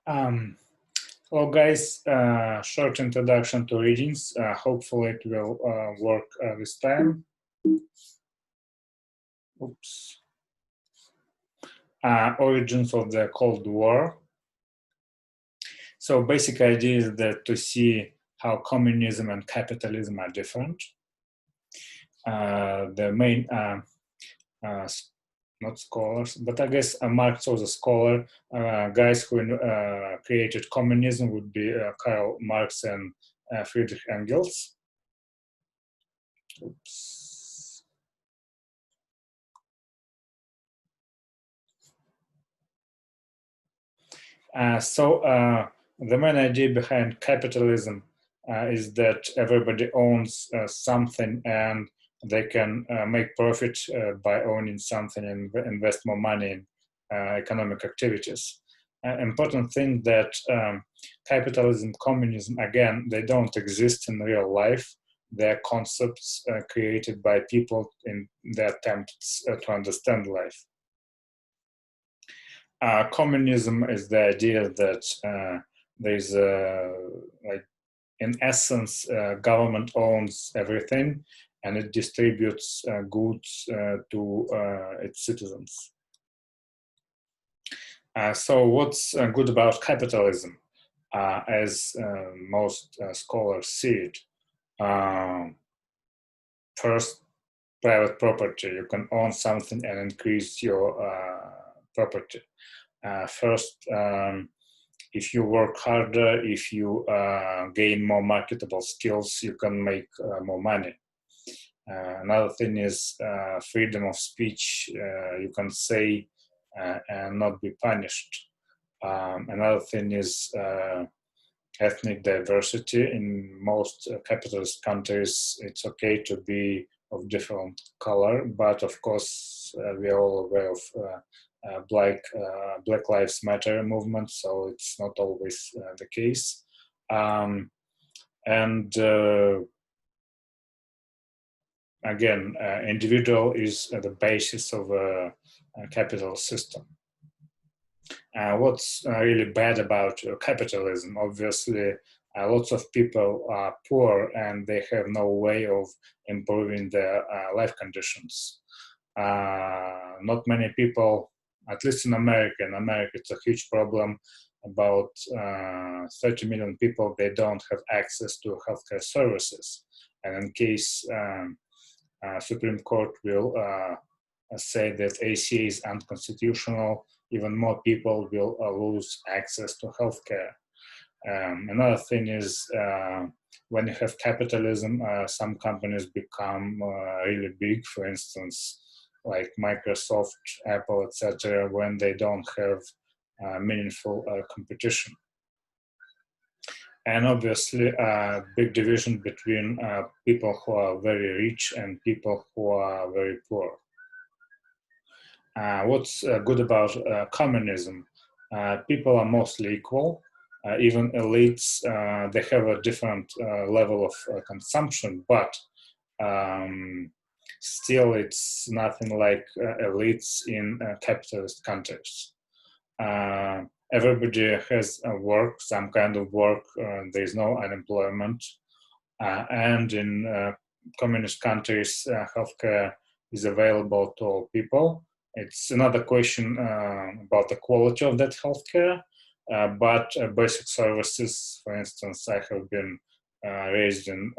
Um, Hello, guys. Short introduction to readings. Hopefully, it will work this time. Oops. Origins of the Cold War. So, basic idea is that to see how communism and capitalism are different. The main not scholars, but I guess Marx was a scholar. Guys who created communism would be Karl Marx and Friedrich Engels. Oops. The main idea behind capitalism is that everybody owns something and they can make profit by owning something and invest more money in economic activities. Important thing that capitalism, communism, again, they don't exist in real life. They're concepts created by people in their attempts to understand life. Communism is the idea that there's like, in essence, government owns everything and it distributes goods to its citizens. So what's good about capitalism, as most scholars see it? First, private property. You can own something and increase your property. First, if you work harder, if you gain more marketable skills, you can make more money. Another thing is freedom of speech. You can say and not be punished. Another thing is ethnic diversity. In most capitalist countries, it's okay to be of different color, but of course, we are all aware of Black Lives Matter movement, so it's not always the case. Again, individual is the basis of a capital system. What's really bad about capitalism? Obviously, lots of people are poor and they have no way of improving their life conditions. Not many people, at least in America, it's a huge problem. About 30 million people, they don't have access to healthcare services. And in case Supreme Court will say that ACA is unconstitutional, even more people will lose access to healthcare. Another thing is when you have capitalism, some companies become really big. For instance, like Microsoft, Apple, etc., when they don't have meaningful competition. And obviously, a big division between people who are very rich and people who are very poor. What's good about communism? People are mostly equal. Even elites, they have a different level of consumption, but still it's nothing like elites in capitalist countries. Everybody has work, some kind of work, there is no unemployment. And in communist countries, healthcare is available to all people. It's another question about the quality of that healthcare, but basic services, for instance, I have been raised in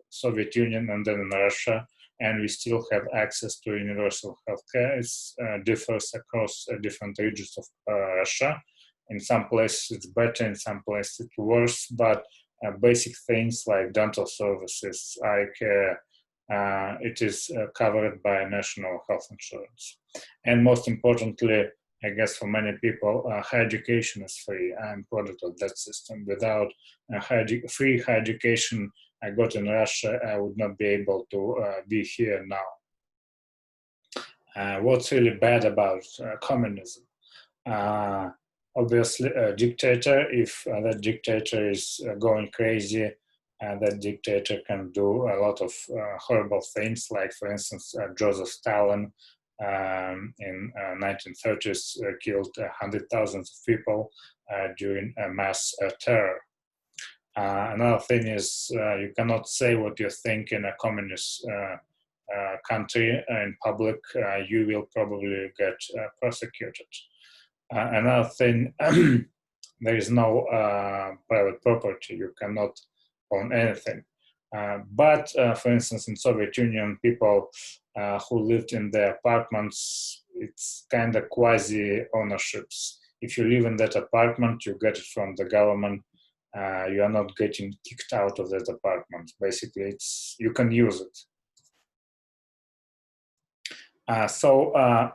Soviet Union and then in Russia, and we still have access to universal healthcare. It differs across different regions of Russia. In some places it's better, in some places it's worse, but basic things like dental services, eye care, it is covered by national health insurance. And most importantly, I guess for many people, higher education is free. I'm product of that system. Without free higher education I got in Russia, I would not be able to be here now. What's really bad about communism? Obviously, a dictator, if that dictator is going crazy, that dictator can do a lot of horrible things, like, for instance, Joseph Stalin in 1930s killed hundreds of thousands of people during mass terror. Another thing is you cannot say what you think in a communist country in public. You will probably get prosecuted. Another thing, there is no private property. You cannot own anything. But for instance, in Soviet Union, people who lived in their apartments, it's kind of quasi ownerships. If you live in that apartment, you get it from the government. You are not getting kicked out of that apartment. Basically, it's you can use it.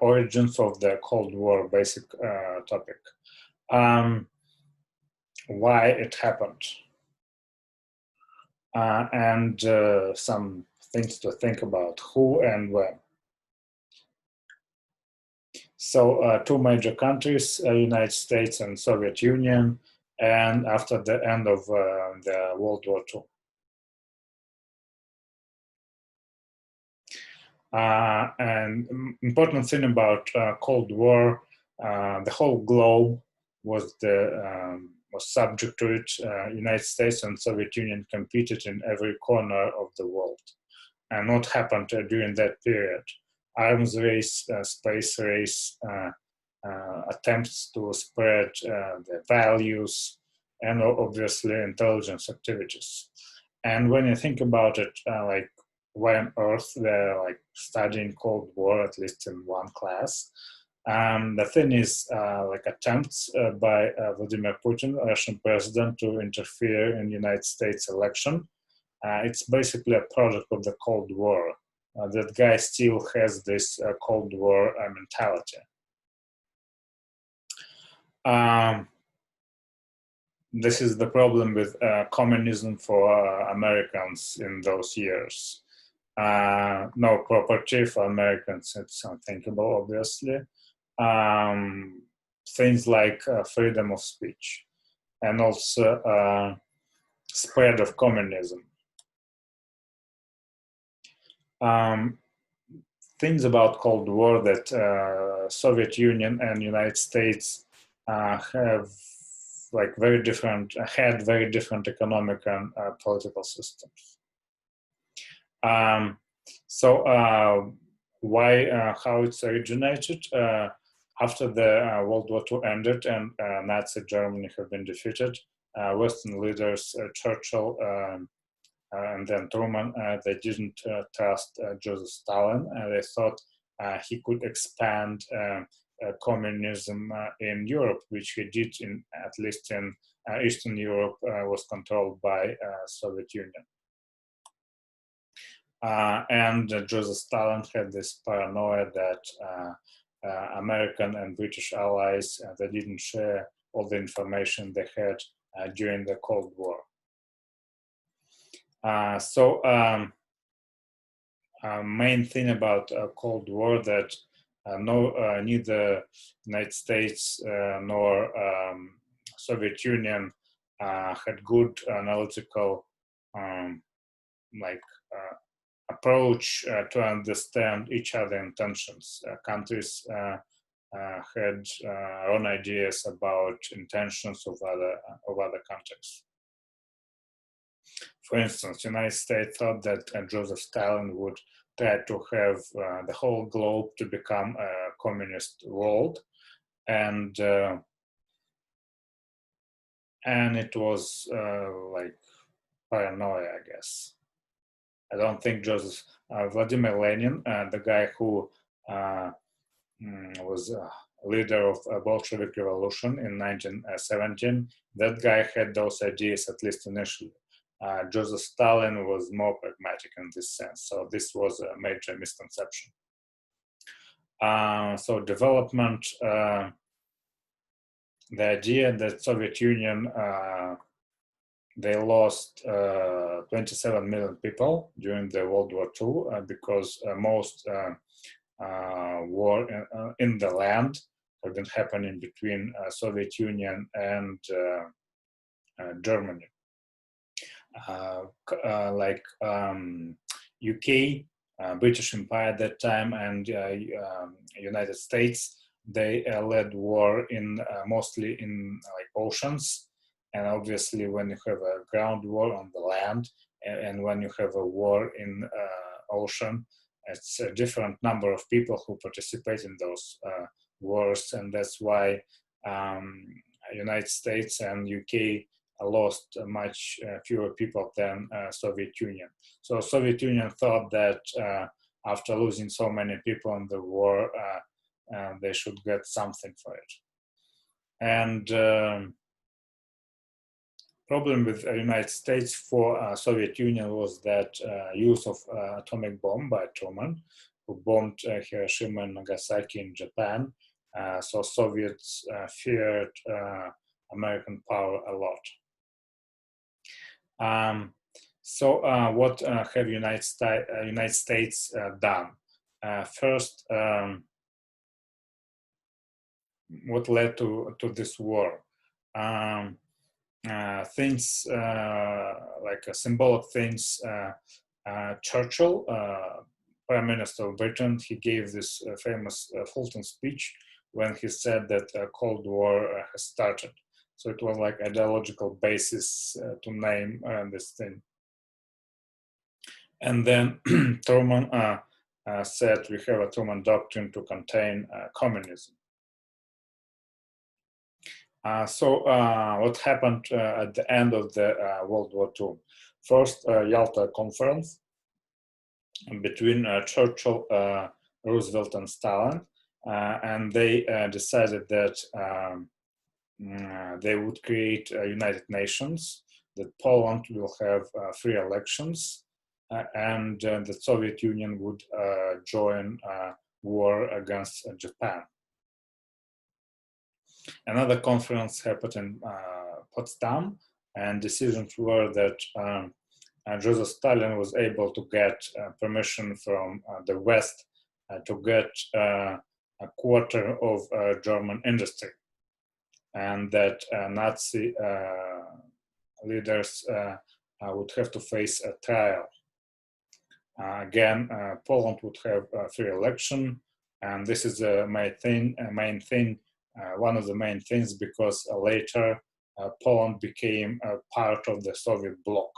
Origins of the Cold War, basic topic. Why it happened. And some things to think about, who and when. So two major countries, United States and Soviet Union, and after the end of the World War II. And important thing about Cold War, the whole globe was subject to it. United States and Soviet Union competed in every corner of the world. And what happened during that period? Arms race, space race, attempts to spread the values, and obviously intelligence activities. And when you think about it, like why on earth they're like studying Cold War, at least in one class. The thing is like attempts by Vladimir Putin, Russian president, to interfere in the United States election. It's basically a product of the Cold War. That guy still has this Cold War mentality. This is the problem with communism for Americans in those years. No property for Americans, it's unthinkable, obviously. Things like freedom of speech and also spread of communism. Things about Cold War that Soviet Union and United States have like had very different economic and political systems. How it's originated? After the World War II ended and Nazi Germany had been defeated, Western leaders, Churchill and then Truman, they didn't trust Joseph Stalin, and they thought he could expand communism in Europe, which he did, at least in Eastern Europe, was controlled by Soviet Union. And Joseph Stalin had this paranoia that American and British allies, they didn't share all the information they had during the Cold War. Main thing about Cold War that neither United States nor Soviet Union had good analytical approach to understand each other's intentions. Countries had own ideas about intentions of other countries. For instance, United States thought that Joseph Stalin would try to have the whole globe to become a communist world, and it was like paranoia, I guess. I don't think Vladimir Lenin, the guy who was leader of a Bolshevik revolution in 1917, that guy had those ideas, at least initially. Joseph Stalin was more pragmatic in this sense, so this was a major misconception. So development, the idea that Soviet Union, they lost 27 million people during the World War II because most war in the land had been happening between Soviet Union and Germany. UK British Empire at that time and United States. They led war in mostly in like oceans, and obviously when you have a ground war on the land and when you have a war in ocean, it's a different number of people who participate in those wars, and that's why United States and UK lost much fewer people than Soviet Union. So Soviet Union thought that after losing so many people in the war, they should get something for it. And problem with the United States for Soviet Union was that use of atomic bomb by Truman, who bombed Hiroshima and Nagasaki in Japan. So Soviets feared American power a lot. So what have United States done? First, what led to this war? Things like symbolic things. Churchill, Prime Minister of Britain, he gave this famous Fulton speech when he said that a Cold War has started. So it was like ideological basis to name this thing. And then Truman said we have a Truman Doctrine to contain communism. So what happened at the end of the World War II? First, Yalta Conference between Churchill, Roosevelt, and Stalin, and they decided that they would create United Nations, that Poland will have free elections, and the Soviet Union would join war against Japan. Another conference happened in Potsdam, and decisions were that Joseph Stalin was able to get permission from the West to get a quarter of German industry, and that Nazi leaders would have to face a trial. Again, Poland would have a free election, and this is the main thing. One of the main things, because later Poland became a part of the Soviet bloc.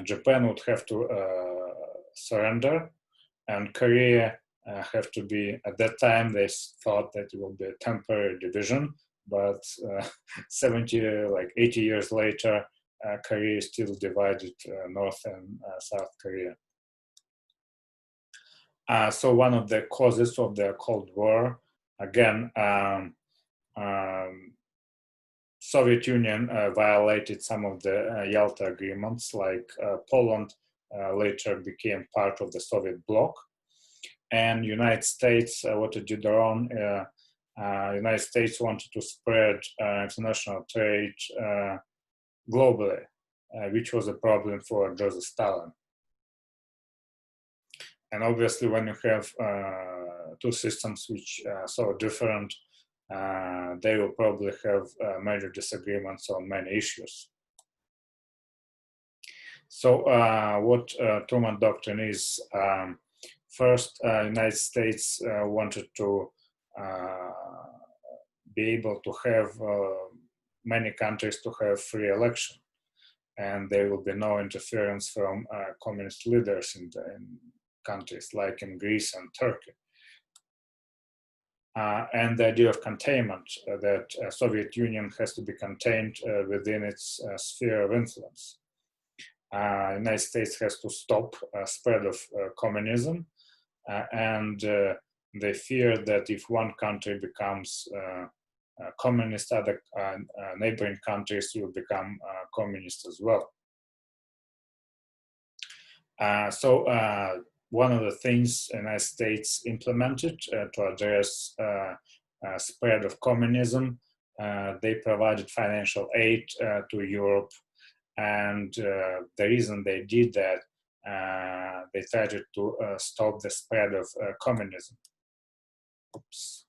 Japan would have to surrender, and Korea have to be, at that time they thought that it will be a temporary division, but 80 years later, Korea is still divided, North and South Korea. So one of the causes of the Cold War, again, Soviet Union violated some of the Yalta agreements, like Poland later became part of the Soviet bloc, and United States wanted to do their own. United States wanted to spread international trade globally, which was a problem for Joseph Stalin. And obviously, when you have two systems which are so different, they will probably have major disagreements on many issues. So what Truman Doctrine is, first, United States wanted to be able to have many countries to have free election, and there will be no interference from communist leaders in countries like in Greece and Turkey. And the idea of containment, that Soviet Union has to be contained within its sphere of influence. United States has to stop spread of communism, and they fear that if one country becomes communist, other neighboring countries will become communist as well. So one of the things the United States implemented to address spread of communism, they provided financial aid to Europe, and the reason they did that, they tried to stop the spread of communism. Oops.